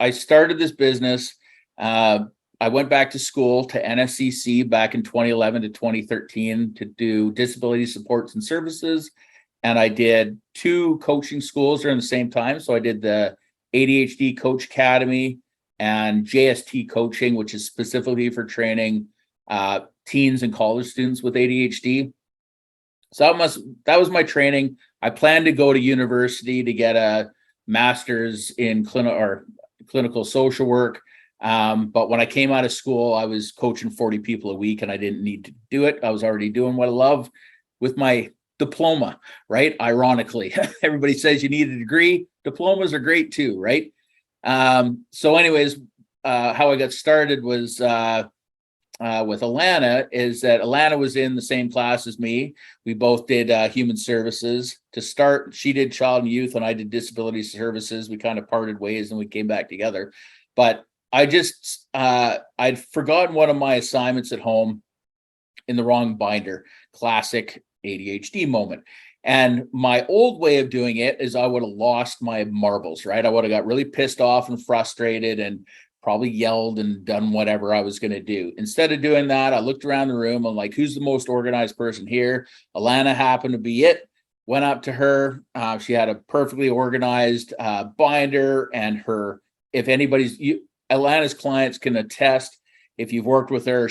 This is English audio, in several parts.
I started this business. I went back to school to NSCC back in 2011 to 2013 to do disability supports and services. And I did 2 coaching schools during the same time. So I did the ADHD Coach Academy and JST coaching, which is specifically for training teens and college students with ADHD. So that was my training. I planned to go to university to get a master's in clinical social work. But when I came out of school, I was coaching 40 people a week and I didn't need to do it. I was already doing what I love with my diploma, right? Ironically, everybody says you need a degree. Diplomas are great too, right? So anyways, how I got started was with Alana is that Alana was in the same class as me. We both did human services. To start, she did child and youth and I did disability services. We kind of parted ways and we came back together. But I'd forgotten one of my assignments at home in the wrong binder. Classic ADHD moment. And my old way of doing it is I would have lost my marbles, right? I would have got really pissed off and frustrated and probably yelled and done whatever I was going to do. Instead of doing that, I looked around the room. I'm like, who's the most organized person here? Alana happened to be it. Went up to her. She had a perfectly organized binder, and if anybody's, Alana's clients can attest, if you've worked with her,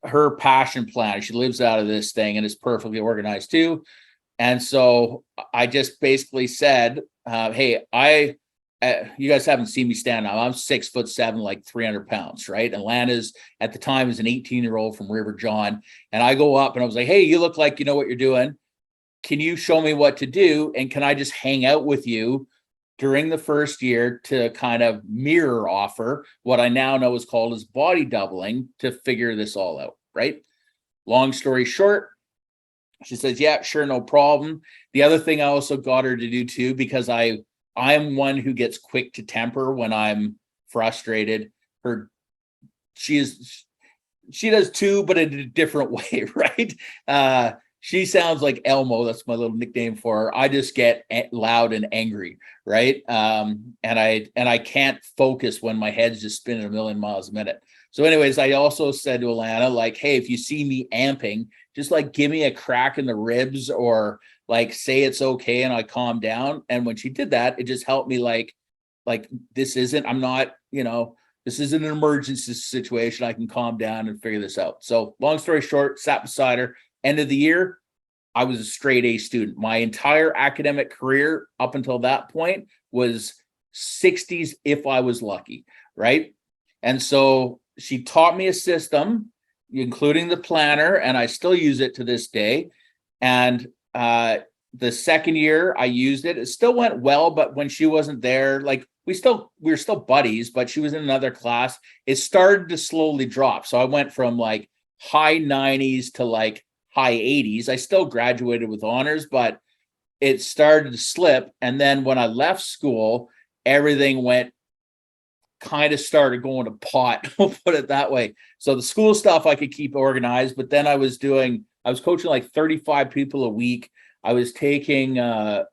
her passion plan, she lives out of this thing and is perfectly organized too. And so I just basically said, hey, you guys haven't seen me stand now. I'm 6'7", like 300 pounds, right? And Alana's at the time is an 18-year-old from River John. And I go up and I was like, hey, you look like you know what you're doing. Can you show me what to do? And can I just hang out with you during the first year to kind of mirror offer what I now know is called as body doubling to figure this all out, right? Long story short, she says, yeah, sure, no problem. The other thing I also got her to do too, because I'm one who gets quick to temper when I'm frustrated. She does too, but in a different way, right? She sounds like Elmo. That's my little nickname for her. I just get loud and angry, right? And I can't focus when my head's just spinning a million miles a minute. So anyways, I also said to Alana, like, hey, if you see me amping, just like give me a crack in the ribs or like say it's okay and I calm down. And when she did that, it just helped me like this isn't an emergency situation. I can calm down and figure this out. So long story short, sat beside her. End of the year, I was a straight A student. My entire academic career up until that point was 60s if I was lucky, right? And so she taught me a system, including the planner, and I still use it to this day. And the second year I used it, it still went well, but when she wasn't there, like we were still buddies, but she was in another class. It started to slowly drop. So I went from like high 90s to like high 80s. I still graduated with honors, but it started to slip. And then when I left school, everything started going to pot, we'll put it that way. So the school stuff I could keep organized, but then I was coaching like 35 people a week. I was taking 3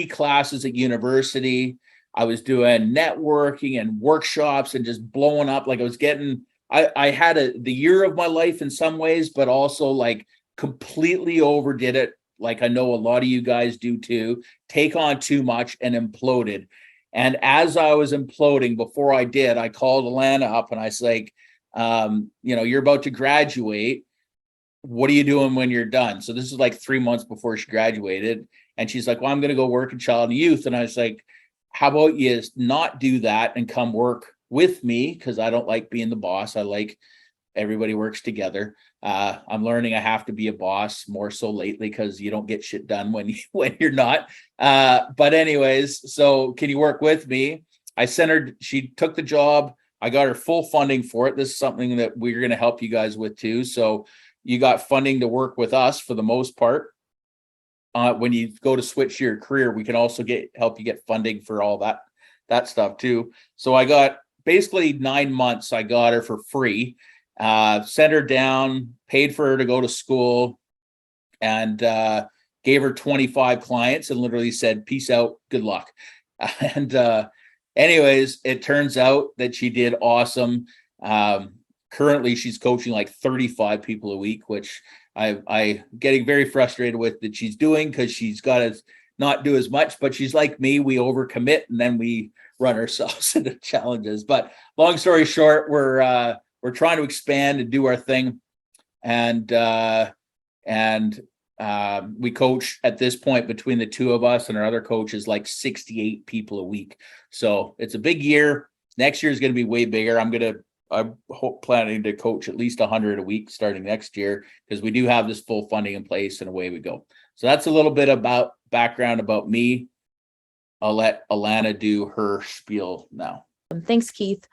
classes at university. I was doing networking and workshops and just blowing up. Like I had the year of my life in some ways, but also like completely overdid it. Like I know a lot of you guys do too, take on too much and imploded. And as I was imploding, before I did, I called Alana up and I was like, you're about to graduate. What are you doing when you're done? So this is like 3 months before she graduated. And she's like, well, I'm going to go work in child and youth. And I was like, how about you not do that and come work with me? Because I don't like being the boss. I like everybody works together. I'm learning I have to be a boss more so lately because you don't get shit done when you're not. But anyways, so can you work with me? I sent her, she took the job. I got her full funding for it. This is something that we're going to help you guys with too. So you got funding to work with us for the most part. When you go to switch your career, we can also help you get funding for all that stuff too. So I got basically 9 months. I got her for free, sent her down, paid for her to go to school. And gave her 25 clients and literally said, peace out, good luck. And anyways, it turns out that she did awesome. Currently she's coaching like 35 people a week, which I getting very frustrated with that she's doing, because she's got to not do as much, but she's like me, we overcommit and then we run ourselves into challenges. But long story short, we're trying to expand and do our thing. And we coach at this point, between the two of us and our other coaches, like 68 people a week. So it's a big year. Next year is going to be way bigger. I'm planning to coach at least 100 a week starting next year, because we do have this full funding in place, and away we go. So that's a little bit about background about me. I'll let Alana do her spiel now. Thanks, Keith.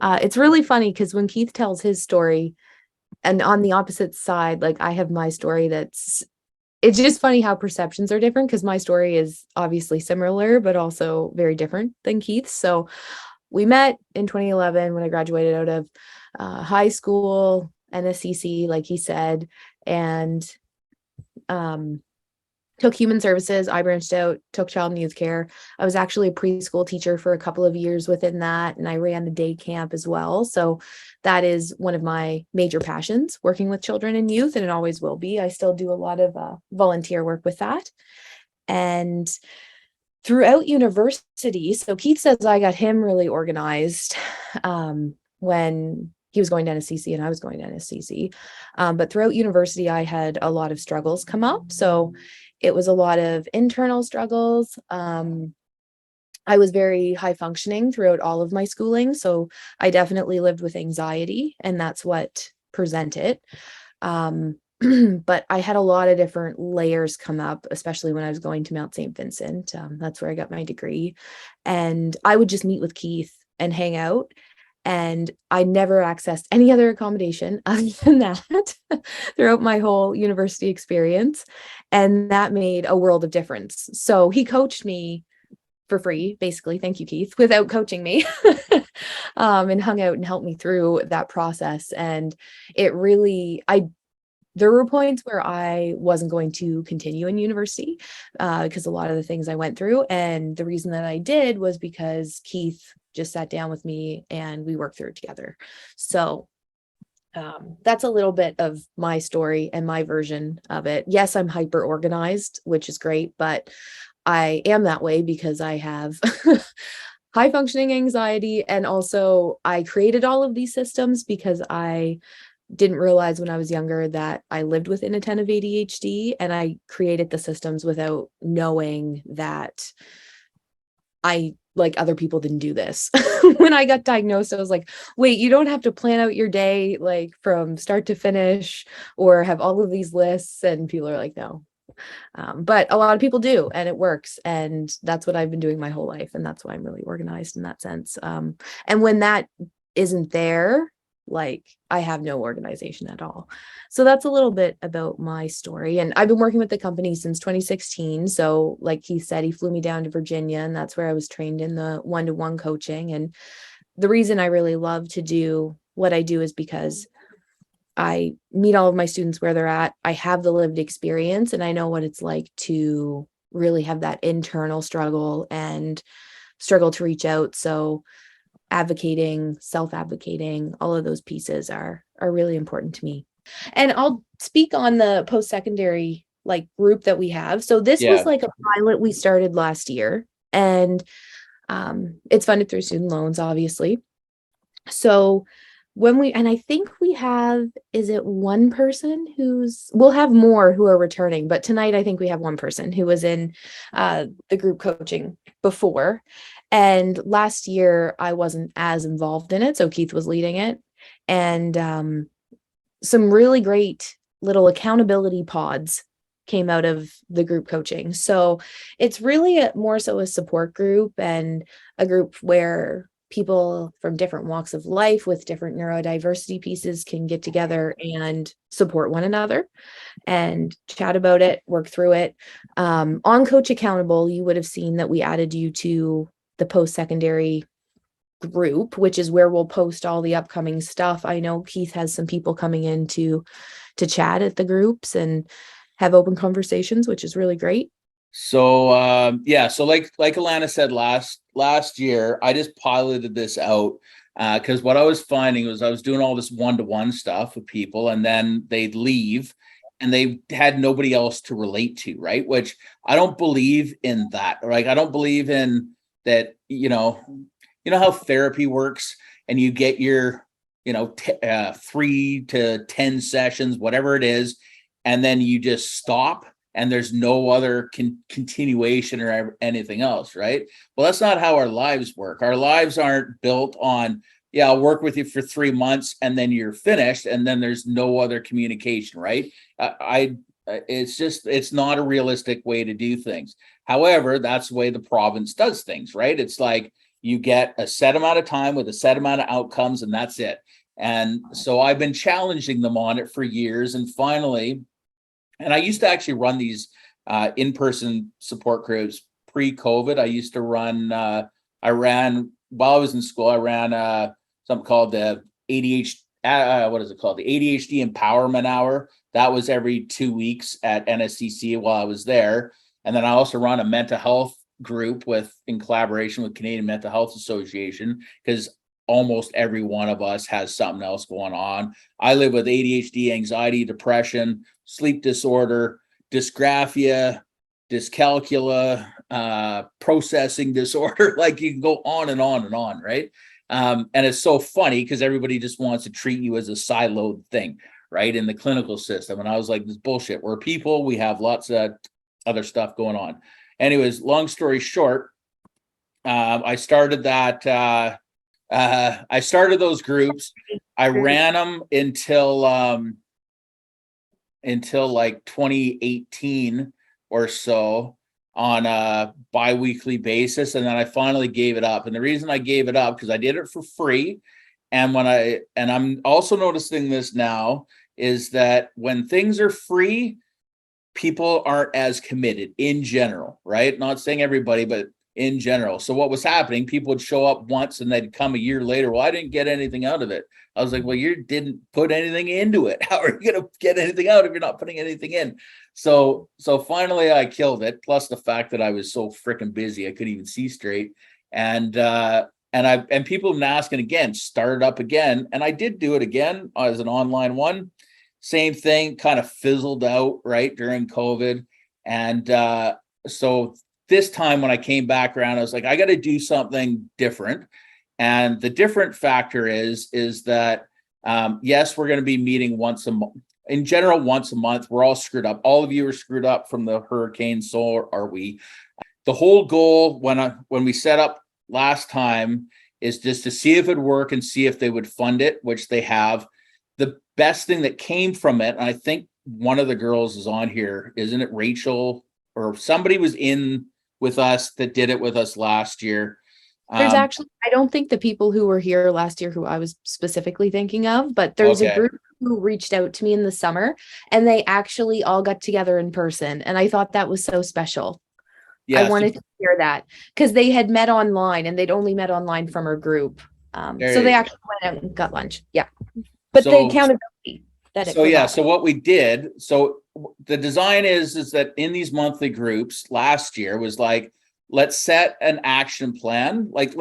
It's really funny because when Keith tells his story, and on the opposite side, like I have my story it's just funny how perceptions are different, because my story is obviously similar, but also very different than Keith's. So we met in 2011 when I graduated out of high school, NSCC, like he said, and took human services. I branched out, took child and youth care. I was actually a preschool teacher for a couple of years within that, and I ran a day camp as well. So that is one of my major passions, working with children and youth, and it always will be. I still do a lot of volunteer work with that. And throughout university, so Keith says I got him really organized when he was going to NSCC and I was going to NSCC. But throughout university, I had a lot of struggles come up. So it was a lot of internal struggles. I was very high functioning throughout all of my schooling. So I definitely lived with anxiety, and that's what presented. But I had a lot of different layers come up, especially when I was going to Mount St. Vincent. That's where I got my degree. And I would just meet with Keith and hang out. And I never accessed any other accommodation other than that throughout my whole university experience. And that made a world of difference. So he coached me for free, basically. Thank you, Keith, without coaching me, and hung out and helped me through that process. And it really, there were points where I wasn't going to continue in university because a lot of the things I went through. And the reason that I did was because Keith just sat down with me and we worked through it together. So that's a little bit of my story and my version of it. Yes, I'm hyper organized, which is great, but I am that way because I have high functioning anxiety. And also I created all of these systems because I didn't realize when I was younger that I lived with inattentive ADHD, and I created the systems without knowing that like other people didn't do this. When I got diagnosed, I was like, wait, you don't have to plan out your day like from start to finish or have all of these lists. And people are like, no. But a lot of people do, and it works. And that's what I've been doing my whole life. And that's why I'm really organized in that sense. And when that isn't there, like I have no organization at all. So that's a little bit about my story. And I've been working with the company since 2016. So like he said, he flew me down to Virginia, and that's where I was trained in the one-to-one coaching. And the reason I really love to do what I do is because I meet all of my students where they're at. I have the lived experience, and I know what it's like to really have that internal struggle and struggle to reach out. So advocating, self-advocating, all of those pieces are really important to me. And I'll speak on the post-secondary like group that we have. So this was like a pilot we started last year, and it's funded through student loans, obviously. So and I think we have, is it one person we'll have more who are returning, but tonight I think we have one person who was in the group coaching before. And last year I wasn't as involved in it, so Keith was leading it. And some really great little accountability pods came out of the group coaching. So it's really more so a support group, and a group where people from different walks of life with different neurodiversity pieces can get together and support one another and chat about it, work through it. On Coach Accountable, you would have seen that we added you to the post-secondary group, which is where we'll post all the upcoming stuff. I know Keith has some people coming in to chat at the groups and have open conversations, which is really great. So so like Alana said last year, I just piloted this out because what I was finding was I was doing all this one-to-one stuff with people, and then they'd leave and they had nobody else to relate to, right? Which I don't believe in that. Like, I don't believe in that, you know how therapy works, and you get your 3 to 10 sessions, whatever it is, and then you just stop and there's no other continuation or anything else, right? Well, that's not how our lives work. Our lives aren't built on, I'll work with you for 3 months and then you're finished, and then there's no other communication, right? It's not a realistic way to do things. However, that's the way the province does things, right? It's like you get a set amount of time with a set amount of outcomes, and that's it. And so I've been challenging them on it for years, and finally, and I used to actually run these in-person support groups pre-COVID. I used to run, I ran, while I was in school, I ran something called the ADHD, what is it called? The ADHD Empowerment Hour. That was every 2 weeks at NSCC while I was there. And then I also run a mental health group in collaboration with Canadian Mental Health Association, because almost every one of us has something else going on. I live with ADHD, anxiety, depression, sleep disorder, dysgraphia, dyscalculia, processing disorder. Like, you can go on and on and on, right? And it's so funny because everybody just wants to treat you as a siloed thing, right, in the clinical system. And I was like, this bullshit. We're people. We have lots of other stuff going on. Anyways, long story short, I started that. I started those groups. I ran them until like 2018 or so on a bi-weekly basis, and then I finally gave it up. And the reason I gave it up, because I did it for free, and I'm also noticing this now, is that when things are free, people aren't as committed in general, right? Not saying everybody, but in general. So what was happening, people would show up once and they'd come a year later. Well, I didn't get anything out of it. I was like, well, you didn't put anything into it. How are you going to get anything out if you're not putting anything in? So finally I killed it. Plus the fact that I was so freaking busy, I couldn't even see straight. And people have been asking again, start it up again. And I did do it again as an online one. Same thing, kind of fizzled out right during COVID. And so this time when I came back around, I was like, I got to do something different. And the different factor is that, yes, we're going to be meeting once a month. In general, once a month. We're all screwed up. All of you are screwed up from the hurricane. So are we. The whole goal when we set up last time is just to see if it'd work and see if they would fund it, which they have. The best thing that came from it, and I think one of the girls is on here, isn't it Rachel, or somebody was in with us that did it with us last year. There's actually, I don't think the people who were here last year who I was specifically thinking of, but there's a group who reached out to me in the summer, and they actually all got together in person. And I thought that was so special. Yeah, I wanted to hear that because they had met online, and they'd only met online from our group. So they actually went out and got lunch. Yeah. But the accountability that it provides. So what we did, so the design is that in these monthly groups last year was like, let's set an action plan. Like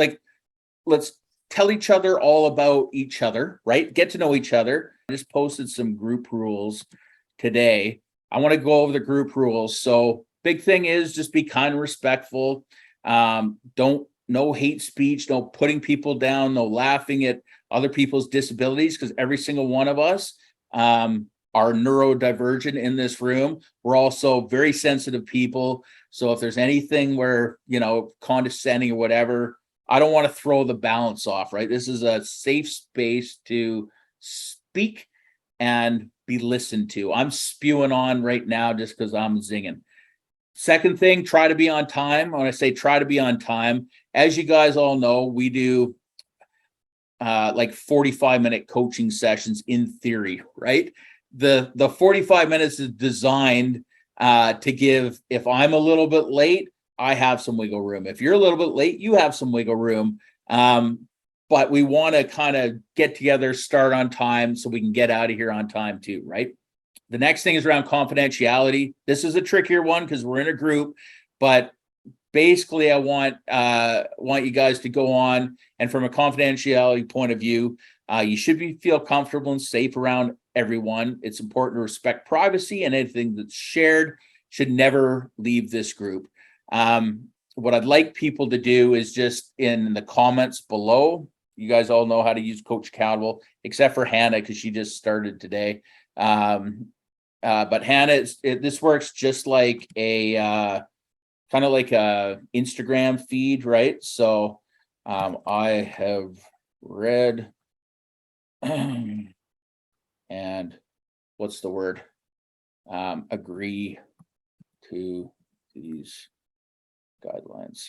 let's tell each other all about each other, right? Get to know each other. I just posted some group rules today. I want to go over the group rules. So big thing is just be kind and respectful. No hate speech, no putting people down, no laughing at other people's disabilities, because every single one of us are neurodivergent in this room. We're also very sensitive people. So if there's anything where, condescending or whatever, I don't want to throw the balance off, right? This is a safe space to speak and be listened to. I'm spewing on right now just because I'm zinging. Second thing, try to be on time. When I say try to be on time, as you guys all know, we do like 45-minute coaching sessions in theory, right? The 45 minutes is designed to give, if I'm a little bit late, I have some wiggle room. If you're a little bit late, you have some wiggle room. But we want to kind of get together, start on time so we can get out of here on time too, right? The next thing is around confidentiality. This is a trickier one because we're in a group, but basically I want you guys to go on, and from a confidentiality point of view, you should feel comfortable and safe around everyone. It's important to respect privacy, and anything that's shared should never leave this group. What I'd like people to do is just in the comments below, you guys all know how to use Coach Accountable, except for Hannah, because she just started today. But Hannah, this works just like a kind of like a Instagram feed, right? So I have read and what's the word? Agree to these guidelines.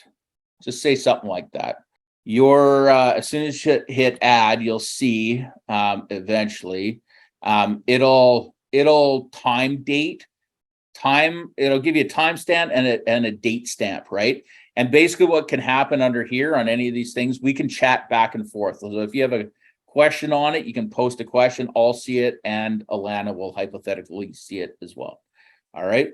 Just say something like that. As soon as you hit add, you'll see eventually it'll it'll give you a timestamp and a date stamp, right? And basically what can happen under here on any of these things, we can chat back and forth. So if you have a question on it, you can post a question, I'll see it, and Alana will hypothetically see it as well. All right.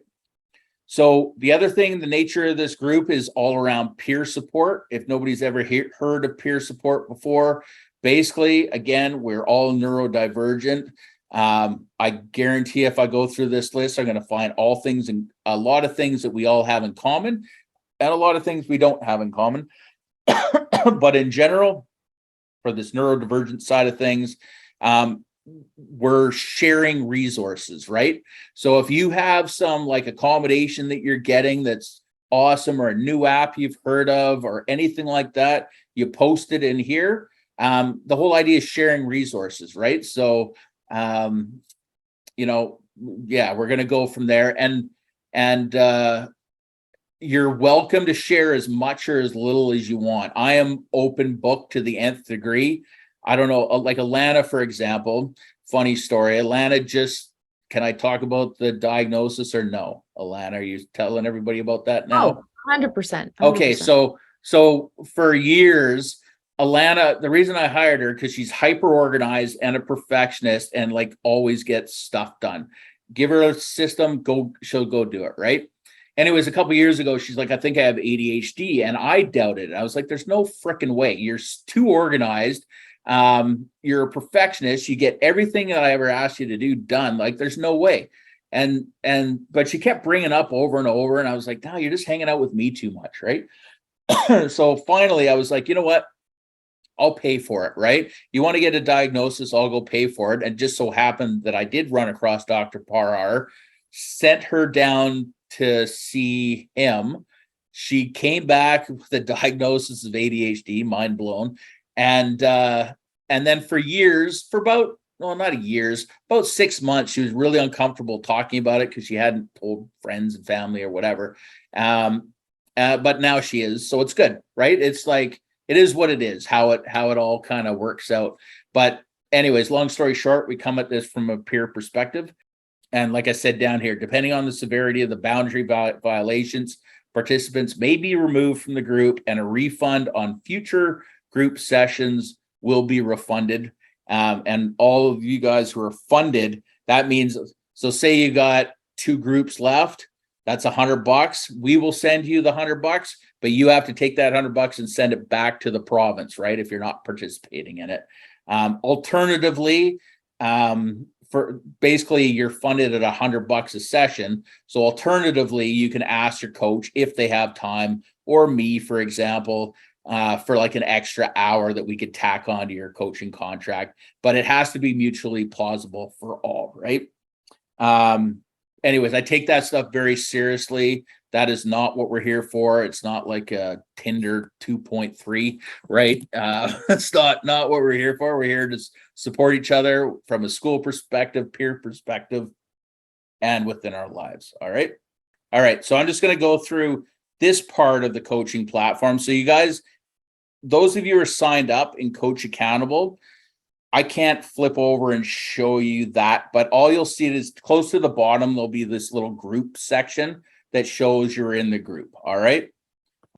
So the other thing, the nature of this group is all around peer support. If nobody's ever heard of peer support before, basically, again, we're all neurodivergent. I guarantee if I go through this list, I'm going to find a lot of things that we all have in common and a lot of things we don't have in common. But in general, for this neurodivergent side of things, we're sharing resources, right? So if you have some like accommodation that you're getting that's awesome, or a new app you've heard of or anything like that, you post it in here. The whole idea is sharing resources, right? So we're going to go from there, and you're welcome to share as much or as little as you want. I am open book to the nth degree. I don't know, like Alana, for example, funny story. Alana can I talk about the diagnosis or no? Alana, are you telling everybody about that now? Oh, 100%. Okay, so for years, Alana, the reason I hired her, because she's hyper organized and a perfectionist and like always gets stuff done. Give her a system, she'll go do it, right? Anyways, a couple of years ago, she's like, I think I have ADHD, and I doubted it. I was like, there's no freaking way. You're too organized. You're a perfectionist. You get everything that I ever asked you to do done. Like, there's no way. But she kept bringing up over and over, and I was like, no, you're just hanging out with me too much, right? So finally, I was like, you know what? I'll pay for it, right? You want to get a diagnosis, I'll go pay for it. And just so happened that I did run across Dr. Parhar, sent her down to see him. She came back with a diagnosis of ADHD, mind blown. And then for years, about 6 months, she was really uncomfortable talking about it because she hadn't told friends and family or whatever. But now she is, so it's good, right? It's like, it is what it is, how it all kind of works out. But anyways, long story short, we come at this from a peer perspective. And like I said down here, depending on the severity of the boundary violations, participants may be removed from the group, and a refund on future group sessions will be refunded. And all of you guys who are funded, that means, so say you got 2 groups left, that's $100. We will send you the $100, but you have to take that $100 and send it back to the province, right? If you're not participating in it. Alternatively, for basically you're funded at $100 a session. So alternatively, you can ask your coach if they have time, or me, for example, for like an extra hour that we could tack onto your coaching contract, but it has to be mutually plausible for all, right? Anyways, I take that stuff very seriously. That is not what we're here for. It's not like a Tinder 2.3, right? It's not what we're here for. We're here to support each other from a school perspective, peer perspective, and within our lives. All right. So I'm just going to go through this part of the coaching platform. So you guys, those of you who are signed up in Coach Accountable, I can't flip over and show you that, but all you'll see is close to the bottom, there'll be this little group section that shows you're in the group. All right.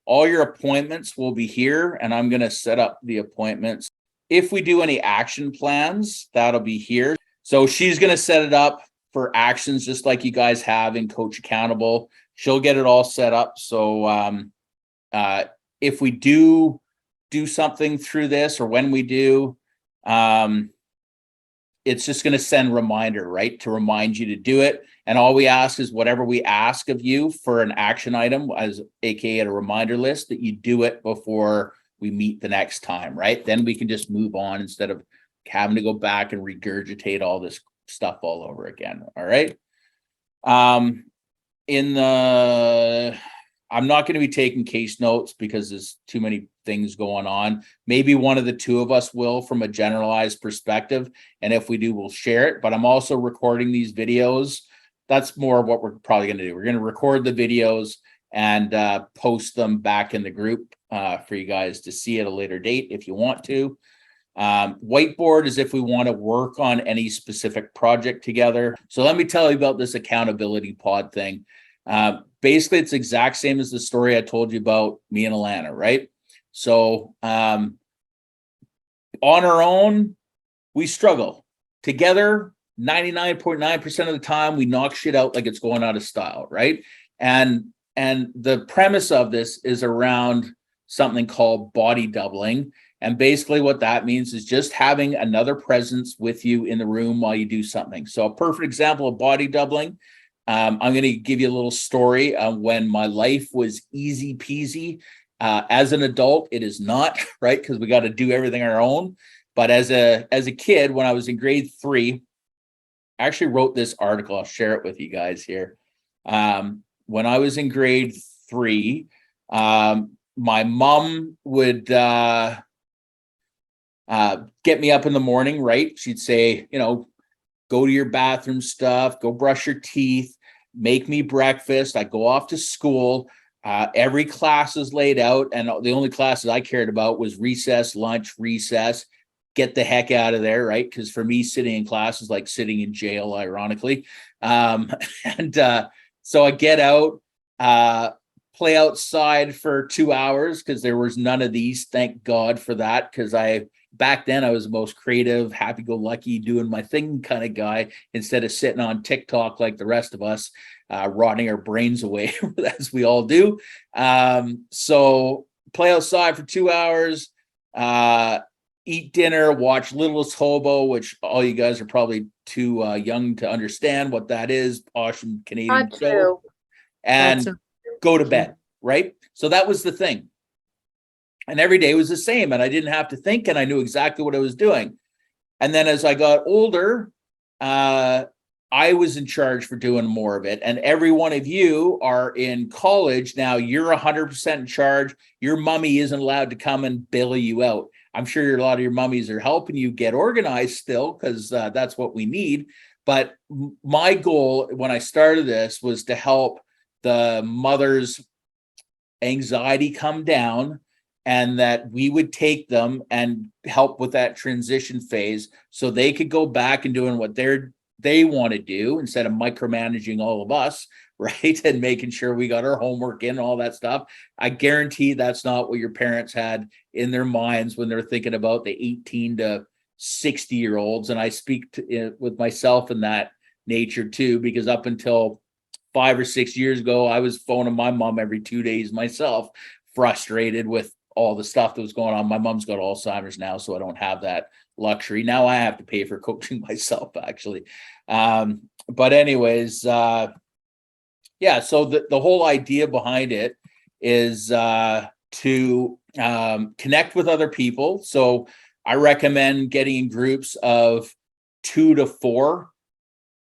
All your appointments will be here, and I'm going to set up the appointments. If we do any action plans, that'll be here. So she's going to set it up for actions, just like you guys have in Coach Accountable. She'll get it all set up. So if we do something through this, or when we do, it's just going to send reminder, right, to remind you to do it. And all we ask is whatever we ask of you for an action item, as AKA a reminder list, that you do it before we meet the next time, right? Then we can just move on instead of having to go back and regurgitate all this stuff all over again. All right. I'm not going to be taking case notes because there's too many things going on. Maybe one of the two of us will, from a generalized perspective. And if we do, we'll share it. But I'm also recording these videos. That's more of what we're probably going to do. We're going to record the videos and post them back in the group for you guys to see at a later date if you want to. Whiteboard is if we want to work on any specific project together. So let me tell you about this accountability pod thing. Basically, it's the exact same as the story I told you about me and Alana, right? So on our own, we struggle. Together, 99.9% of the time, we knock shit out like it's going out of style, right? And the premise of this is around something called body doubling. And basically what that means is just having another presence with you in the room while you do something. So a perfect example of body doubling, I'm going to give you a little story of when my life was easy peasy. As an adult, it is not, right? Because we got to do everything on our own. But as a kid, when I was in grade 3, I actually wrote this article. I'll share it with you guys here. When I was in grade 3, my mom would get me up in the morning, right? She'd say, go to your bathroom stuff, go brush your teeth, make me breakfast. I go off to school. Every class is laid out. And the only classes I cared about was recess, lunch, recess. Get the heck out of there, right? Because for me, sitting in class is like sitting in jail, ironically. So I get out, play outside for 2 hours because there was none of these. Thank God for that, because back then I was the most creative, happy-go-lucky, doing my thing kind of guy, instead of sitting on TikTok like the rest of us, rotting our brains away as we all do. So play outside for 2 hours, eat dinner, watch Littlest Hobo, which all you guys are probably too young to understand what that is. Awesome Canadian show. And go to bed, right? So that was the thing. And every day was the same, and I didn't have to think, and I knew exactly what I was doing. And then as I got older, I was in charge for doing more of it. And every one of you are in college now. You're 100% in charge. Your mommy isn't allowed to come and bail you out. I'm sure a lot of your mummies are helping you get organized still, because that's what we need. But my goal when I started this was to help the mother's anxiety come down, and that we would take them and help with that transition phase so they could go back and doing what they want to do instead of micromanaging all of us, right? And making sure we got our homework in and all that stuff. I guarantee that's not what your parents had in their minds when they're thinking about the 18 to 60-year-olds. And I speak with myself in that nature too, because up until 5 or 6 years ago, I was phoning my mom every 2 days myself, frustrated with all the stuff that was going on. My mom's got Alzheimer's now, so I don't have that luxury. Now I have to pay for coaching myself, actually. But anyways, so the whole idea behind it is to connect with other people. So I recommend getting in groups of 2 to 4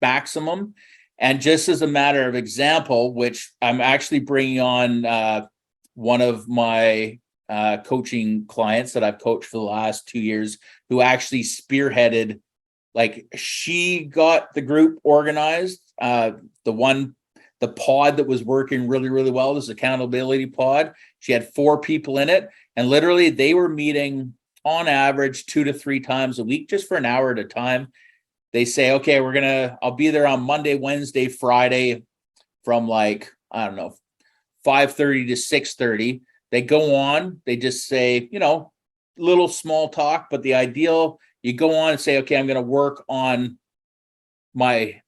maximum. And just as a matter of example, which I'm actually bringing on one of my coaching clients that I've coached for the last 2 years, who actually spearheaded, like, she got the group organized. The pod that was working really, really well, this accountability pod, she had 4 people in it, and literally they were meeting on average 2 to 3 times a week, just for an hour at a time. They say, okay, I'll be there on Monday, Wednesday, Friday from 5:30 to 6:30. They go on, they just say, little small talk, but the ideal, you go on and say, okay, I'm going to work on my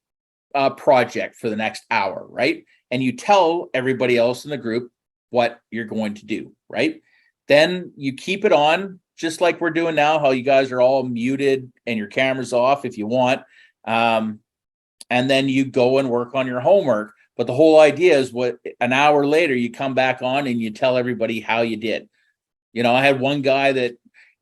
project for the next hour, right? And you tell everybody else in the group what you're going to do, right? Then you keep it on, just like we're doing now, how you guys are all muted and your camera's off if you want. And then you go and work on your homework. But the whole idea is what an hour later, you come back on and you tell everybody how you did. You know, I had one guy that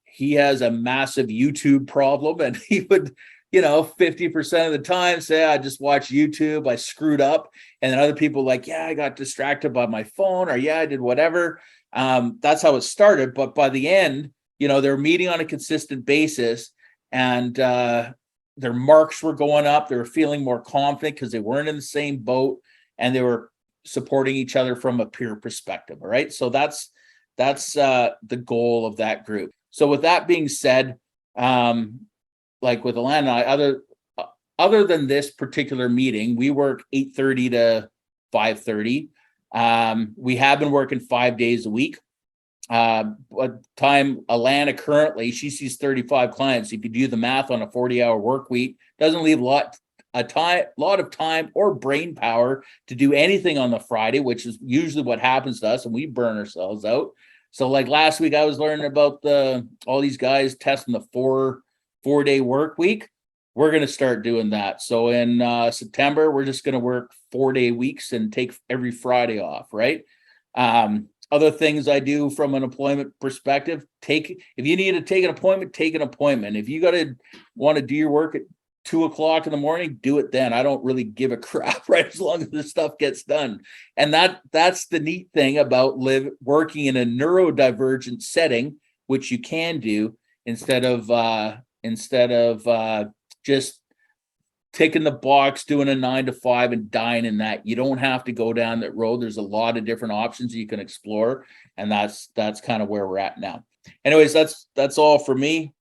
he has a massive YouTube problem, and he would, 50% of the time say, I just watched YouTube, I screwed up. And then other people like, yeah, I got distracted by my phone, or yeah, I did whatever. That's how it started. But by the end, they're meeting on a consistent basis, and their marks were going up. They were feeling more confident because they weren't in the same boat, and they were supporting each other from a peer perspective. All right. So that's the goal of that group. So with that being said, like with Alana, other than this particular meeting, we work 8:30 to 5:30. We have been working 5 days a week. But time Alana currently, she sees 35 clients. If you do the math on a 40-hour work week, doesn't leave a lot of time or brain power to do anything on the Friday, which is usually what happens to us, and we burn ourselves out. So like last week, I was learning about all these guys testing the four-day work week. We're going to start doing that. So in September, we're just going to work 4-day weeks and take every Friday off, right? Other things I do from an employment perspective, if you need to take an appointment, take an appointment. If you want to do your work at 2:00 in the morning, do it then. I don't really give a crap, right? As long as this stuff gets done. And that's the neat thing about working in a neurodivergent setting, which you can do instead of just ticking the box, doing a 9 to 5 and dying in that. You don't have to go down that road. There's a lot of different options you can explore. And that's kind of where we're at now. Anyways, that's all for me.